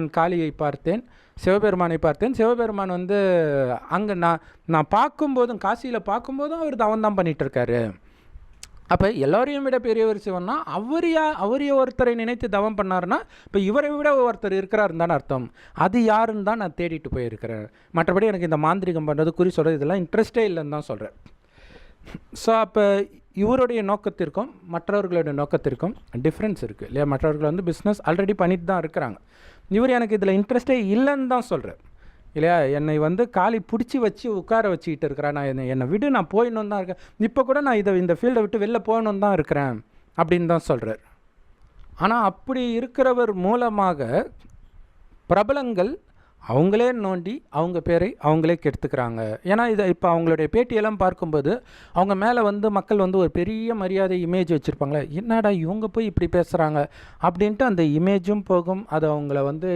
நான் காளியை பார்த்தேன், சிவபெருமானை பார்த்தேன். சிவபெருமான் வந்து அங்கே நான் பார்க்கும்போதும், காசியில் பார்க்கும்போதும் அவர் தவம் தான் பண்ணிகிட்ருக்காரு. அப்போ எல்லோரையும் விட பெரியவர் சிவன்னா அவரைய ஒருத்தரை நினைத்து தவம் பண்ணாருன்னா இப்போ இவரை விட ஒருத்தர் இருக்கிறாருன்னு தானே அர்த்தம். அது யாருன்னு தான் நான் தேடிட்டு போயிருக்கிறேன். மற்றபடி எனக்கு இந்த மாந்திரிகம் பண்ணுறது, குறி சொல்கிறது, இதெல்லாம் இன்ட்ரெஸ்டே இல்லைன்னு தான் சொல்கிறேன். ஸோ அப்போ இவருடைய நோக்கத்திற்கும் மற்றவர்களுடைய நோக்கத்திற்கும் டிஃப்ரென்ஸ் இருக்குது இல்லையா. மற்றவர்கள் வந்து பிஸ்னஸ் ஆல்ரெடி பண்ணிட்டு தான் இருக்கிறாங்க. இவர் எனக்கு இதில் இன்ட்ரெஸ்டே இல்லைன்னு தான் சொல்கிறேன் இல்லையா. என்னை வந்து காலி பிடிச்சி வச்சு உட்கார வச்சுக்கிட்டு இருக்கிறேன். நான் என்னை விடு, நான் போயிடணும் தான் இருக்கேன். இப்போ கூட நான் இந்த ஃபீல்டை விட்டு வெளில போகணுன்னு தான் இருக்கிறேன் அப்படின்னு தான் சொல்கிறார். ஆனால் அப்படி இருக்கிறவர் மூலமாக பிரபலங்கள் அவங்களே நோண்டி அவங்க பேரை அவங்களே கெடுத்துக்கிறாங்க. ஏன்னா இதை இப்போ அவங்களுடைய பேட்டியெல்லாம் பார்க்கும்போது அவங்க மேலே வந்து மக்கள் வந்து ஒரு பெரிய மரியாதை இமேஜ் வச்சுருப்பாங்களே, என்னடா இவங்க போய் இப்படி பேசுகிறாங்க அப்படின்ட்டு அந்த இமேஜும் போகும். அது அவங்கள வந்து